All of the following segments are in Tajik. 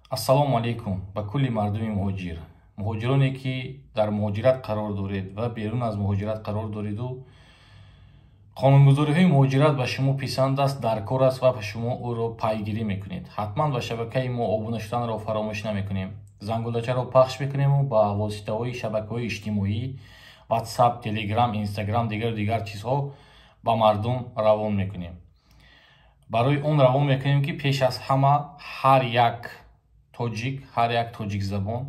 ассалому алайкум ба кулли мардуми муҳоҷир. муҳоҷироне ки дар муҳоҷират қарор доред ва берун аз муҳоҷират қарор дореду қонунгузориҳои муҳоҷират ба шумо писанд аст, дар кор аст ва шумо ӯро пайгирӣ мекунед. ҳатман ба шабакаи мо обуна шуданро фаромӯш намекунем. зангулачаро пахш мекунему ба воситаҳои шабакаҳои иҷтимоӣ, ватсап, телеграм, инстаграм, дигар чизҳо ба мардум равон мекунем. барои он равон мекунем ки пеш аз ҳама ҳар як тоҷик забон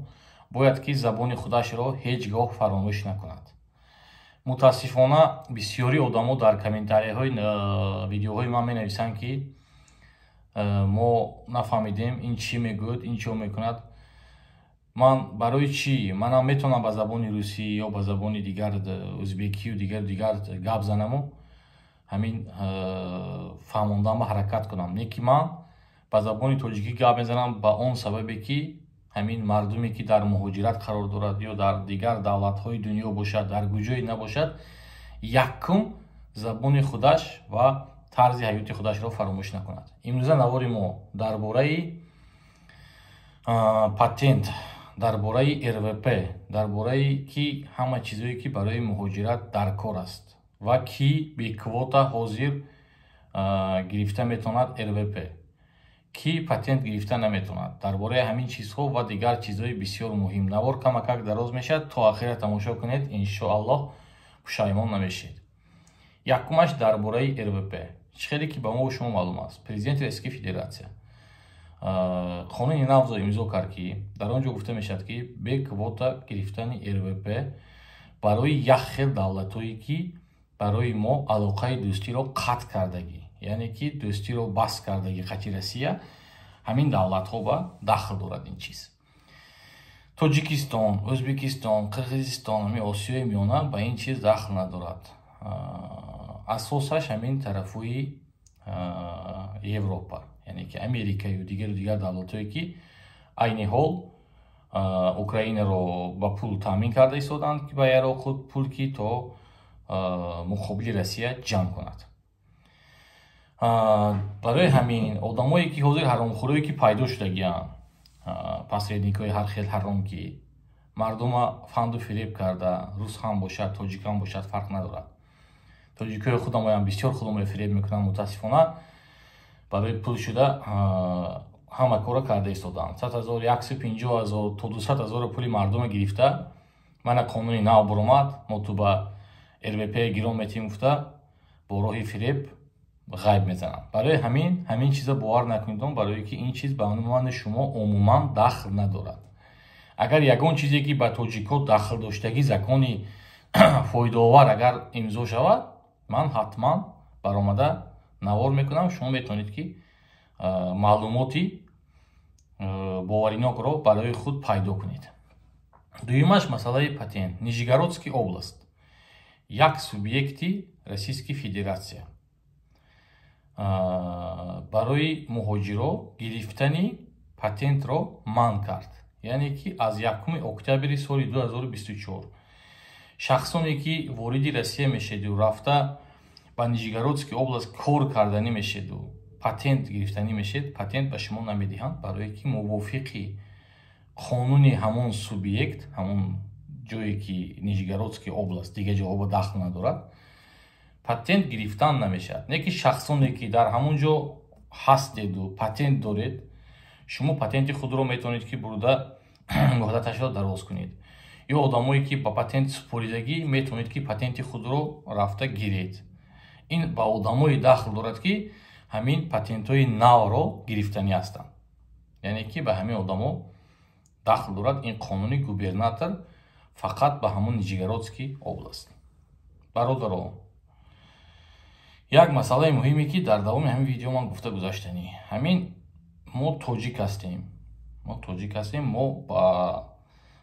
бояд ки забони худашро ҳеҷ гоҳ фаромӯш накунад. мутаассифона бисёри одамо дар комментарияҳои видеоҳои ман менависанд ки мо нафаҳмидем ин чӣ мегӯяд, ин чӣ мекунад. ман барои чӣ манам метавонам ба забони русӣ ё ба забони дигар ӯзбекию дигар гап занаму ҳамин фаҳмондан ба ҳаракат кунам. Не ки ман ба забони тоҷикӣ гап мезанам ба он сабабе ки ҳамин мардуме ки дар муҳоҷират қарор дорад ё дар дигар давлатҳои дунё бошад, дар куҷое набошад, якум забони худаш ва тарзи ҳаёти худашро фаромӯш накунад. имрӯза навори мо дар бораи патент, дар бораи РВП, дар бораи ки ҳама чизое ки барои муҳоҷират дар кор аст ва ки беквота ҳозир гирифта метавонад РВП, ки патент гирифта наметавонад. Дар бораи ҳамин чизҳо ва дигар чизҳои бисёр муҳим. Навор камакак дароз мешавад, то ахира тамошо кунед, иншоаллоҳ пушаймон намешед. Якумаш дар бораи РВП. Хеле ки ба мо шумо маълум аст, президенти Российской Федератсия қонуни навзо имзо кард ки дар он ҷо гуфта мешавад ки беквота гирифтани РВП барои як хел давлатҳое ки барои мо алоқаи дӯстиро қатъ кардагӣ, яъне ки дӯстиро бас кардагӣ қачи Россия, ҳамин давлатҳо ба дахл дорад ин чиз. Тоҷикистон, Ӯзбекистон, Қирғизистон, ҳамин Осиёи миёна ба ин чиз дахл надорад. асосаш ҳамин тарафҳои Европа, яъне ки Америкаю дигар давлатҳое ки айни ҳол Украинаро ба пул таъмин карда истоданд ки ба яро худ пул ки то муқобили Россия ҷанг кунад. барои ҳамин одамое ки ҳозир ҳаромхӯрое ки пайдо шудагиянд, посредникҳои ҳар хел ҳаром ки мардума фанду фиреб карда, рус ҳам бошад, тоҷик ҳам бошад, фарқ надорад. тоҷикҳои худамоям бисёр худаморо фиреб мекунанд, мутаассифона барои пул шуда ҳама кора карда истоданд. 100,000, 150,000 то 200,000 пули мардума гирифта, мана қонуни нав буромад, мо ту ба РВП гирон метим гуфта бо роҳи фиреб ғайб мезанам. барои ҳамин чиза бовар накунед, барои ки ин чиз ба анумани шумо умуман дахл надорад. агар ягон чизе ки ба тоҷикҳо дахл доштагӣ закони фоидаовар агар имзо шавад, ман ҳатман баромада навор мекунам, шумо метавонед ки маълумоти боваринокро барои худ пайдо кунед. дуюмаш масъалаи патент. Нижегородская область як субъекти Российской Федерация барои муҳоҷиро гирифтани патентро манъ кард. яъне ки аз 1 октябри соли 2024 шахсоне ки вориди Россия мешеду, рафта ба Нижегородская област кор карданӣ мешеду, патент гирифтанӣ мешед, патент ба шумо намедиҳанд, барое ки мувофиқи қонуни ҳамон субъект, ҳамон ҷое ки Нижегородская област дигар ҷоҳо ба дахл надорад, патент гирифтан намешавад. Не ки шахсоне ки дар ҳамон ҷо ҳастеду патент доред, шумо патенти худро метавонед ки бурда муҳлаташро дароз кунед. ё одамое ки ба патент супоридагӣ метавонед ки патенти худро рафта гиред. ин ба одамое дахл дорад ки ҳамин патентҳои навро гирифтанӣ ҳастанд. яъне ки ба ҳамин одамо дахл дорад ин қонуни губернатор фақат ба ҳамон Нижегородская област. бародаро, як масъалаи муҳиме ки дар давоми ҳамин видео ман гуфта гузаштанӣ, ҳамин мо тоҷик ҳастем, мо ба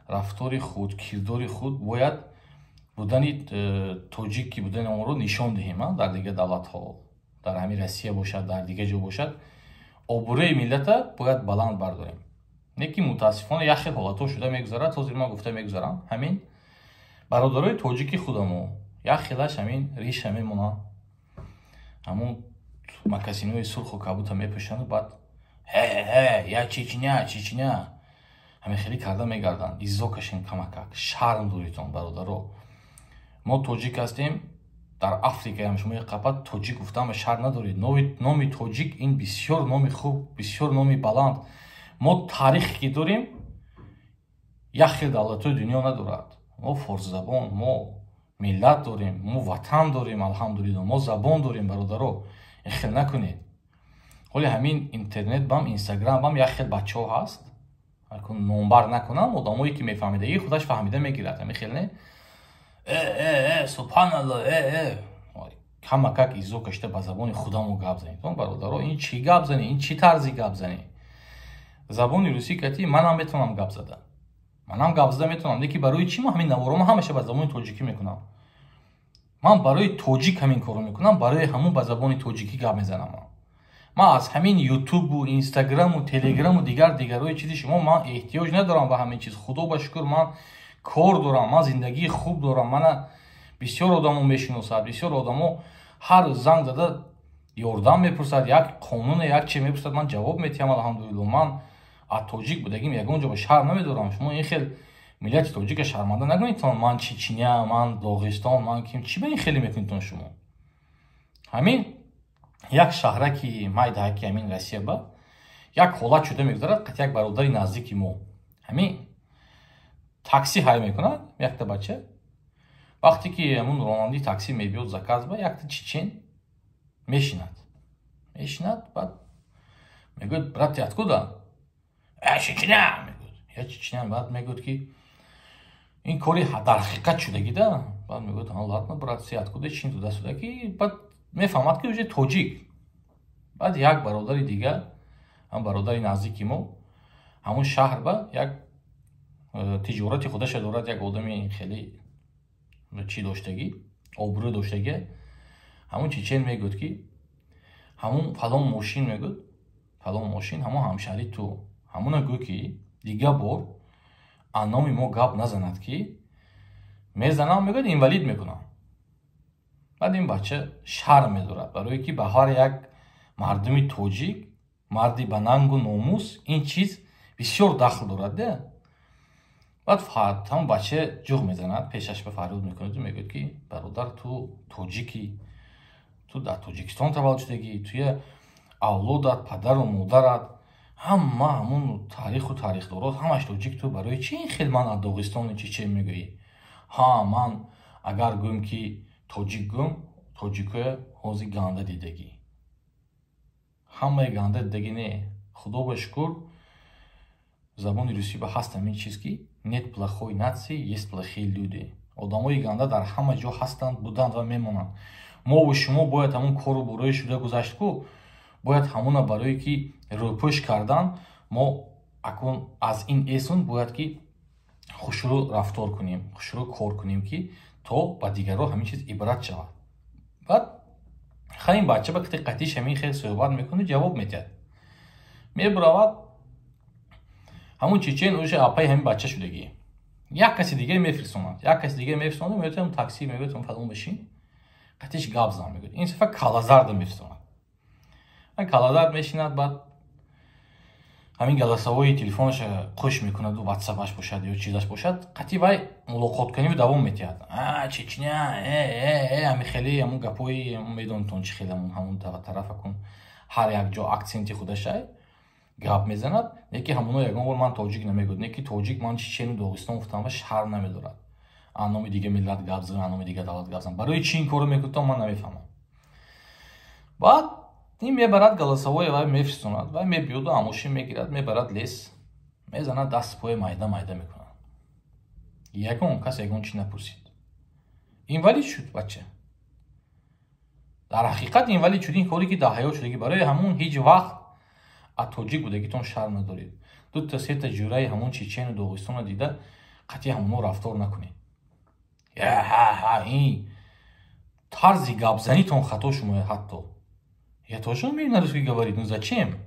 рафтори худ, кирдори худ бояд будани тоҷик ки будани онро нишон диҳем. дар дигар давлатҳо, дар ҳамин Россия бошад, дар дигар ҷо бошад, обрӯи миллата бояд баланд бардорем. не ки мутаассифона як хел ҳолатҳо шуда мегузарад, ҳозир ман гуфта мегузарам, ҳамин бародарои тоҷики худамо як хелаш ҳамин риша мемонанд, ҳамон макасинои сурху кабута мепӯшанду баъд я Чечня. Ҳамин хеле карда мегарданд. Изо кашем камакак. Шарм доритон бародаро. мо тоҷик ҳастем. Дар Африка ҳам шумо қапат тоҷик гуфтам ва шар надоред. Номи тоҷик ин бисёр номи хуб, бисёр номи баланд. Мо таърихе ки дорем, як хел давлатҳои дунё надорад. Мо форсзабон, мо миллат дорем, мо ватан дорем, алҳамдулилло, мо забон дорем бародаро. Ин хел накунед. ҳоли ҳамин интернет бам, инстаграм бам як хел бачаҳо ҳаст. номбар накунам, одамое ки мефаҳмидаги худаш фаҳмида мегирад. Ҳамин хел не? Субҳаналло, камакак изо кашида ба забони худамо гап занед. Бародаро, ин чӣ гап занед? Ин чӣ тарзи гап занед? Забони русӣ кати манам метавонам гап зада. Манам гап зада метавонам, леки барои чӣ ман ҳамин наворома ҳамаша ба забони тоҷикӣ мекунам? Ман барои тоҷик ҳамин корро мекунам, барои ҳамон ба забони тоҷикӣ гап мезанам. Ман аз ҳамин ютубу, инстаграму, телеграму дигарои чизи шумо ман эҳтиёҷ надорам ба ҳамин чиз. Худо ба шукр ман кор дорам, ман зиндагии хуб дорам. Мана бисёр одамо мешиносад, бисёр одамо ҳар занг зада ёрдам мепурсад, як қонуне, як чи мепурсад, ман ҷавоб метиҳам алҳамдулилло. Ман аз тоҷик будагим ягон ҷо ба шарм намедорам. Шумо ин хел миллати тоҷика шарманда нагунедтон. Ман Чечня, ман Доғистон, ман ким, чӣ ба ин хеле мекунедтон шумо? Ҳамин як шаҳраки майдаҳаки ҳамин Россия ба як ҳолат шуда мегузарад. Қат як бародари наздики мо ҳамин такси ҳай мекунад, якта бача. Вақте ки ҳамун ронанди такси мебиёд заказ ба якта чечен мешинад, баъд мегӯяд брат, ты откуда? Чечня мегӯяд. Я Чечня. Баъд мегӯяд ки ин кори дар ҳақиқат шудагида. Баъд мегӯяд ладно брат, ты откуда, чин туда сюда ки баъд мефаҳмад ки уже тоҷик. Баъд як бародари дигар, ҳам бародари наздики мо, ҳамун шаҳр ба як тиҷорати худаша дорад, як одами хеле чӣ доштагӣ, обрӯ доштагӣ. ҳамун чечен мегӯяд ки ҳамун фалон мошин мегӯяд, фалон мошин ҳамон ҳамшаҳри ту, ҳамуна гӯ ки дигар бор аз номи мо гап назанад ки мезанам, мегӯяд инвалид мекунам. баъд ин бача шарм медорад, барое ки ба ҳар як мардуми тоҷик, марди ба нангу номус ин чиз бисёр дахл дорад де. баъд ҳамон бача ҷуғ мезанад, пешаш ба фарёд мекунад, мегӯяд ки бародар, ту тоҷикӣ, ту дар Тоҷикистон таваллуд шудагӣ, туя авлодат, падару модарат ҳама ҳамун таъриху таърихдорот ҳамаш тоҷик, ту барои чӣ ин хел ман аз Доғистони чечен мегӯӣ? Ман агар гӯям ки тоҷик гӯям, тоҷикоя ҳози ганда дидагӣ. Ҳамаи ганда дидагӣ не. Худо ба шукр забони русӣ ба ҳаст ҳамин чиз ки нет плохой нации, есть плохие люди. Одамои ганда дар ҳама ҷо ҳастанд, буданд ва мемонанд. Мову шумо бояд ҳамун кору бурӯи шуда гузашт ку, бояд ҳамуна барое ки рӯпӯш кардан, мо акун аз ин эсон бояд ки хушрӯ рафтор кунем, хушрӯ кор кунем ки то ба дигарро ҳамин чиз ибрат шавад. баъд ин бача ба қатиш ҳамин хел суҳбат мекунад, ҷавоб медиҳад. мебуравад ҳамун чечен уша апаи ҳамин бача шудагӣ. Як каси дигаре мефирсонад, мегӯяд такси, мегӯяд фалон башин, қатиш гап зан мегӯяд. Ин сафар калазарда мефирсонад. Калазард мешинад, баъд ҳамин галасавои телефонаша қӯш мекунаду ватсапаш бошад ё чизаш бошад, қати вай мулоқоткуниву давом метиҳад. Чечня, ҳамин хеле ҳамун гапои медонитон чӣ хеле ҳамун тарафа кун, ҳар як ҷо аксенти худашай гап мезанад, неки ҳамуно ягон бор ман тоҷик намегӯяд, неки тоҷик ман Чечену Доғистон гуфтам ва шарм намедорад. аз номи дига миллат гап зан, аз номи дига давлат гап зан. Барои чӣ ин корро мекунад ман намефаҳмам. баъд ин мебарад галасавои вай мефирсонад, вай мебиёду амошин мегирад, мебарад лес, мезанад даст поя майда мекунад. Ягон кас ягон чӣ напурсид. Инвалид шуд бача. дар ҳақиқат инвалид шуд. ин коре ки дар ҳаёт шудагӣ, барои ҳамун ҳеҷ вақт аз тоҷик будагитон шарм надоред. дута сета ҷураи ҳамун Чечену Доғистона дида қати ҳамуно рафтор накунед. ин тарзи гапзанитон хато шумояд ҳатто. Я тоже умею на русский говорить, ну зачем?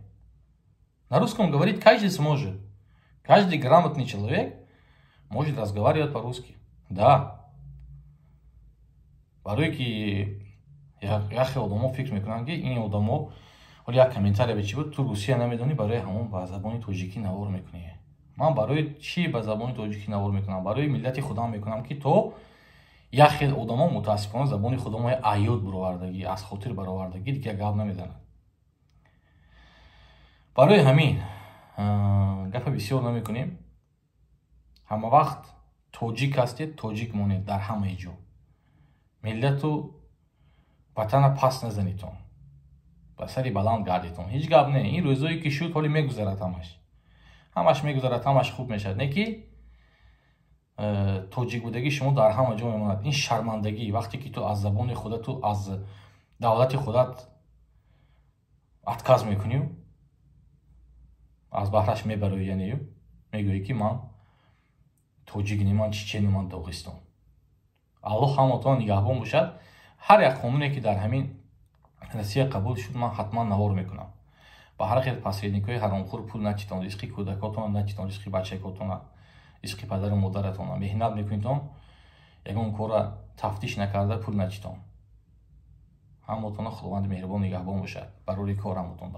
На русском говорить каждый сможет. Каждый грамотный человек может разговаривать по-русски. Да. Барои ки яхе одамо фикр мекунанд ки ин одамо ولی یک کامنتاری چی بود؟ تو روسیه نمیدونی برای همون با زبان تاجیکی نوار میکنی. من برای چی با زبان تاجیکی نوار میکنم؟ برای ملت خودم میکنم که تو یک خیلی آدما متاسفانه زبان خودم عیاد برآوردگی از خاطر برآوردگی دیگه گپ نمیزنن. برای همین گپ بسیار نمیکنیم. همه وقت تاجیک هستید، تاجیک مونید در همه جا. ملت و وطن پس نزنیتون، با سری بلند گردیتون. هیچ گپ نه. این روزایی که شد حالی میگذرد، همش میگذرد، همش خوب میشه. نه که تاجیک بودگی شما در همه جا میماند. این شرمندگی وقتی که تو از زبان خودت، تو از دولت خودت اتکاز میکنی، از بحرش میبروی، یعنی میگویی که من تاجیک نیمان، چچن نیمان، داغستان. الله همتون نگهبان باشد. هر یک قانونی که در همین روسیه قبول شد من حتما نوار میکنم. با هر خیلی پاسیدنیکای حرامخور پول نچیتون، ریسکی کودکاتون نچیتون، ریسکی بچه‌کاتون، ریسکی پدر و مادرتون مهنت میکنید، یگان کار تفتیش نکرده پول نچیتون. همتون خداوند مهربان نگهبان باشد. برای کار همتون.